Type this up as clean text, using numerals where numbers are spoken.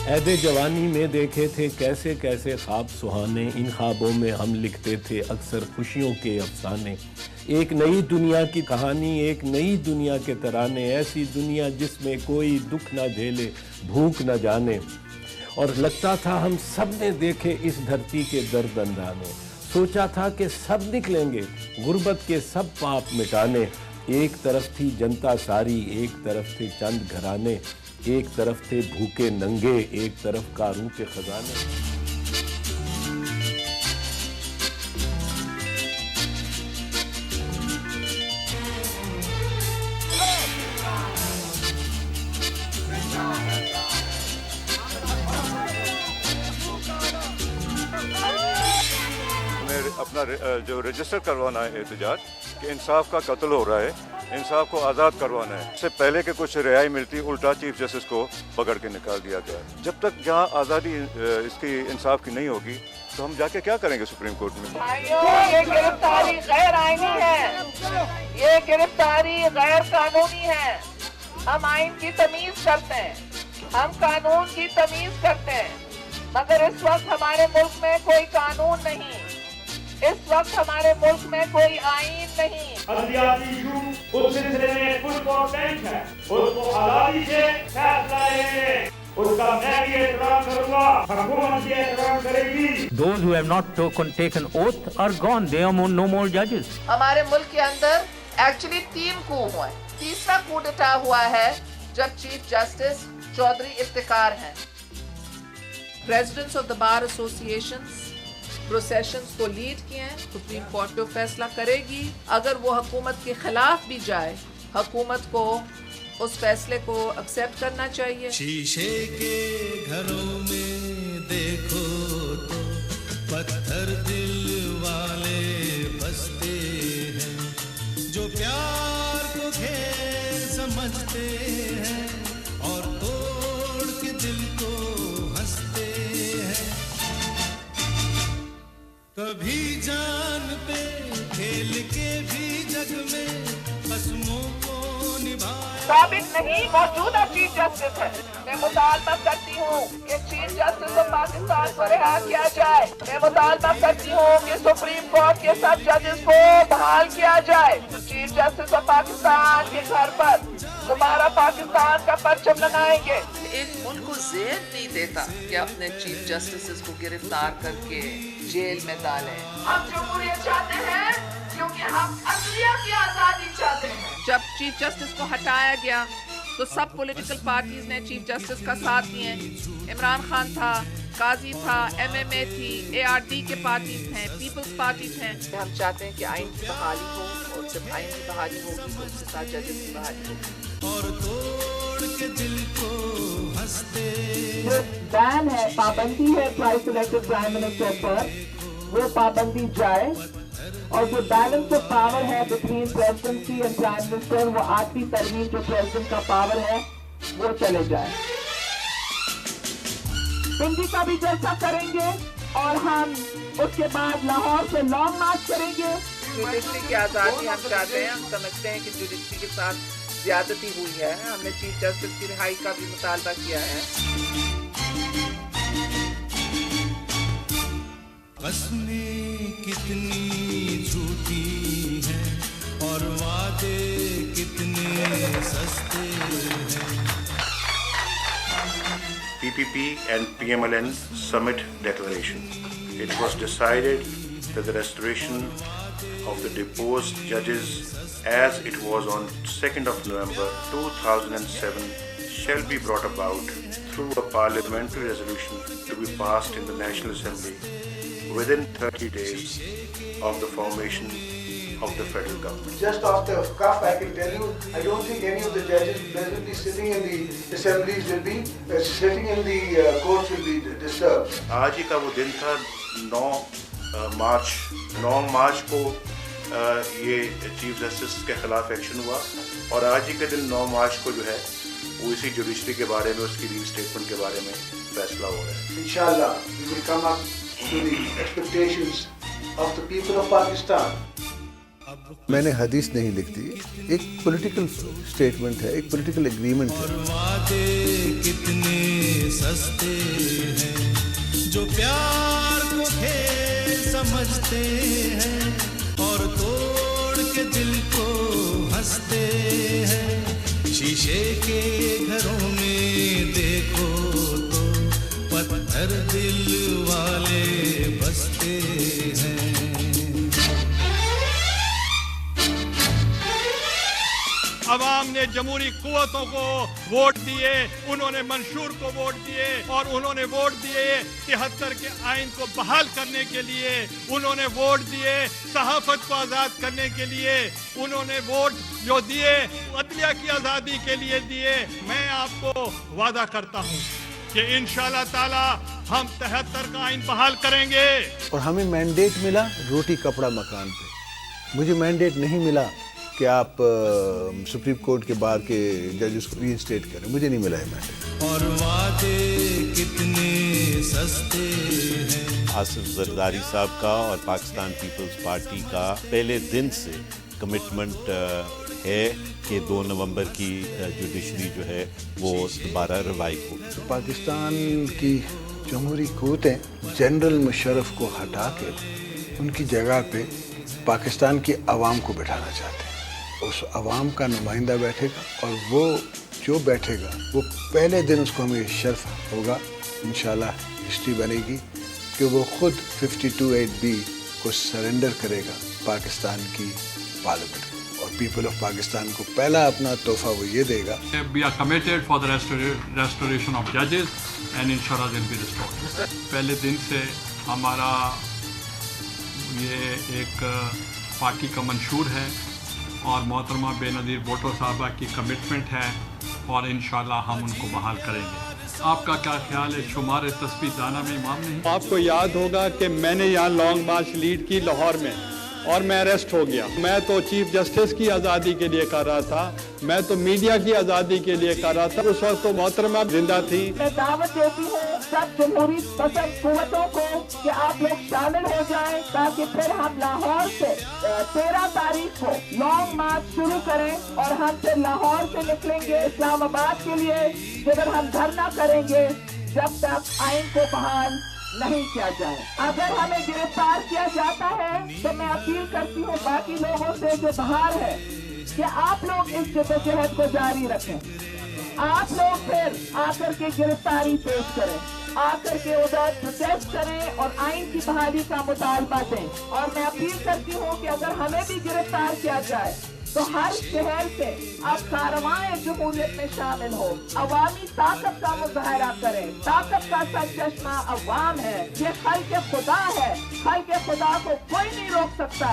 عہد جوانی میں دیکھے تھے کیسے کیسے خواب سہانے، ان خوابوں میں ہم لکھتے تھے اکثر خوشیوں کے افسانے۔ ایک نئی دنیا کی کہانی، ایک نئی دنیا کے ترانے، ایسی دنیا جس میں کوئی دکھ نہ جھیلے، بھوک نہ جانے۔ اور لگتا تھا ہم سب نے دیکھے اس دھرتی کے درد اندانے، سوچا تھا کہ سب نکلیں گے غربت کے سب پاپ مٹانے۔ ایک طرف تھی جنتا ساری، ایک طرف تھے چند گھرانے، ایک طرف تھے بھوکے ننگے، ایک طرف کاروں کے خزانے۔ اپنا جو رجسٹر کروانا ہے احتجاج کہ انصاف کا قتل ہو رہا ہے، انصاف کو آزاد کروانا ہے۔ اس سے پہلے کہ کچھ رہائی ملتی، الٹا چیف جسٹس کو پکڑ کے نکال دیا گیا۔ جب تک جہاں آزادی اس کی انصاف کی نہیں ہوگی تو ہم جا کے کیا کریں گے سپریم کورٹ میں؟ یہ گرفتاری غیر آئینی ہے، یہ گرفتاری غیر قانونی ہے۔ ہم آئین کی تمیز کرتے ہیں، ہم قانون کی تمیز کرتے ہیں، مگر اس وقت ہمارے ملک میں کوئی قانون نہیں، اس وقت ہمارے ملک میں کوئی آئین نہیں۔ ادبیاتی ایشو اس سلسلے میں فل کانٹینٹ ہے، اس کو آزادی سے فیصلہ لیں گے، اس کا میں بھی احترام کروں گا، حکومت بھی احترام کرے گی۔ Those who have not taken oath are gone. They are no more judges. ہمارے ملک کے اندر ایکچولی 3 کو ہوئے ہیں، تیسرا کو ڈٹا ہوا ہے جب چیف جسٹس چودھری افتخار ہیں۔ Presidents of the bar associations processions کو لیڈ کیے ہیں، سپریم کورٹ جو فیصلہ کرے گی۔ اگر وہ حکومت کے خلاف بھی جائے، حکومت کو اس فیصلے کو ایکسیپٹ کرنا چاہیے۔ شیشے کے گھروں میں دیکھو تو پتھر دل والے بستے ہیں، جو پیار کو کھیل سمجھتے ہیں اور توڑ کے دل کو ہنستے ہیں۔ کبھی جان پہ کھیل کے بھی جگ میں قسموں کو نبھائے۔ ثابت نہیں موجودہ چیف جسٹس ہے۔ میں مطالبہ کرتی ہوں کہ چیف جسٹس آف پاکستان کو رہا کیا جائے۔ میں مطالبہ کرتی ہوں کہ سپریم کورٹ کے سب ججز کو بحال کیا جائے۔ چیف جسٹس آف پاکستان کے گھر پر دوبارہ پاکستان کا پرچم لگائیں گے۔ ایک ملک کو ذہن نہیں دیتا کہ اپنے چیف جسٹس کو گرفتار کر کے جیل میں ڈالیں۔ ہم جمہوریت چاہتے ہیں کیونکہ ہم اصلیت کی آزادی چاہتے ہیں۔ جب چیف جسٹس کو ہٹایا گیا تو سب پولیٹیکل پارٹیز نے چیف جسٹس کا ساتھ دیے۔ عمران خان تھا، قاضی تھا، MMA تھی، ARD کے پارٹیز ہیں، پیپلز پارٹیز ہیں۔ ہم چاہتے ہیں کہ آئین کی بحالی ہو، اور جب آئین کی بحالی ہوگی تو اس کے ساتھ ججز کی بحالی ہوگی۔ اور توڑ کے دل کو ہنستے۔ جو بین ہے، پابندی ہے پرائز الیکٹڈ پرائم منسٹر پر، وہ پابندی جائے، اور جو بیلنس آف پاور ہے between presidency and prime minister, وہ 8ویں ترمیم جو پریزیڈنٹ کا پاور ہے وہ چلے جائے۔ پنڈی کا بھی جلسہ کریں گے اور ہم اس کے بعد لاہور سے لانگ مارچ کریں گے۔ جوڈیشری کی آزادی ہم چاہتے ہیں، ہم سمجھتے ہیں کہ جوڈیشری کے ساتھ زیادتی ہوئی ہے۔ ہم نے چیف جسٹس کی رہائی کا بھی مطالبہ کیا ہے۔ قسمیں کتنی جھوٹی ہیں اور وعدے کتنے سستے ہیں۔ PPP and PMLN Summit Declaration. It was decided that the restoration of the deposed judges as it was on 2nd of November 2007 shall be brought about through a parliamentary resolution to be passed in the National Assembly within 30 days of the formation of the federal government. Just off the cuff, I can tell you, I don't think any of the judges presently sitting in the assemblies will be, sitting in the courts will be disturbed. آج ہی کا وہ دن تھا 9 مارچ کو یہ chief justice کے خلاف action ہوا، اور آج ہی کے دن 9 مارچ کو جو ہے وہ اسی جوڈیشری کے بارے میں، اس کی ری اسٹیٹمنٹ کے بارے میں فیصلہ ہو رہا ہے۔ Inshallah, we will come up to the expectations of the people of Pakistan. میں نے حدیث نہیں لکھتی، ایک پولیٹیکل اسٹیٹمنٹ ہے، ایک پولیٹیکل ایگریمنٹ ہے۔ اور وعدے کتنے سستے ہیں، جو پیار کو کھیل سمجھتے ہیں اور توڑ کے دل کو ہنستے ہیں، شیشے کے گھروں میں دیکھو تو پتھر دل والے بستے ہیں۔ عوام نے جمہوری قوتوں کو ووٹ دیے، انہوں نے منشور کو ووٹ دیے اور انہوں نے ووٹ دیے 73 کے آئین کو بحال کرنے کے لیے، انہوں نے ووٹ دیے صحافت کو آزاد کرنے کے لیے، انہوں نے ووٹ جو دیے عدلیہ کی آزادی کے لیے دیے۔ میں آپ کو وعدہ کرتا ہوں کہ انشاءاللہ تعالی ہم 73 کا آئین بحال کریں گے۔ اور ہمیں مینڈیٹ ملا روٹی کپڑا مکان پہ، مجھے مینڈیٹ نہیں ملا کہ آپ سپریم کورٹ کے بار کے ججز کو ری انسٹیٹ کریں، مجھے نہیں ملا ہے مینڈیٹ۔ اور وعدے کتنے سستے ہیں۔ آصف زرداری صاحب کا اور پاکستان پیپلز پارٹی کا پہلے دن سے کمٹمنٹ ہے کہ 2 نومبر کی جوڈیشری جو ہے وہ دوبارہ ریوائیو ہوگی۔ پاکستان کی جمہوری قوتیں جنرل مشرف کو ہٹا کے ان کی جگہ پہ پاکستان کی عوام کو بٹھانا چاہتے ہیں۔ اس عوام کا نمائندہ بیٹھے گا اور وہ جو بیٹھے گا وہ پہلے دن اس کو ہمیں شرف ہوگا، انشاءاللہ ہسٹری بنے گی کہ وہ خود 52(8)B کو سرنڈر کرے گا پاکستان کی پارلیمنٹ کو، اور پیپل آف پاکستان کو پہلا اپنا تحفہ وہ یہ دے گا۔ We are committed for the restoration of judges and inshallah they'll be restored۔ پہلے دن سے ہمارا یہ ایک پارٹی کا منشور ہے اور محترمہ بے نظیر بھٹو صاحبہ کی کمٹمنٹ ہے اور انشاءاللہ ہم ان کو بحال کریں گے۔ آپ کا کیا خیال ہے شمار تسبیح دانہ میں امام نہیں؟ آپ کو یاد ہوگا کہ میں نے یہاں لانگ مارچ لیڈ کی لاہور میں اور میں اریسٹ ہو گیا۔ میں تو چیف جسٹس کی آزادی کے لیے کر رہا تھا، میں تو میڈیا کی آزادی کے لیے کر رہا تھا، اس وقت تو محترمہ زندہ تھی۔ میں دعوت دیتی ہوں سب جمہوری پسند قوتوں کو کہ آپ لوگ شامل ہو جائیں تاکہ پھر ہم لاہور سے 13 تاریخ کو لانگ مارچ شروع کریں اور ہم پھر لاہور سے نکلیں گے اسلام آباد کے لیے، جدھر ہم دھرنا کریں گے جب تک آئین کو بحال نہیں کیا جائے۔ اگر ہمیں گرفتار کیا جاتا ہے تو میں اپیل کرتی ہوں باقی لوگوں سے جو باہر ہے کہ آپ لوگ اس جدوجہد کو جاری رکھیں، آپ لوگ پھر آ کر کے گرفتاری پیش کریں، آ کر کے ادھر پروٹیسٹ کریں اور آئین کی بحالی کا مطالبہ دیں۔ اور میں اپیل کرتی ہوں کہ اگر ہمیں بھی گرفتار کیا جائے تو ہر شہر سے آپ کارروائی جمہوریت میں شامل ہو، عوامی طاقت کا مظاہرہ کریں۔ طاقت کا سرچشمہ عوام ہے، یہ خلق خدا ہے، خلق خدا کو کوئی نہیں روک سکتا۔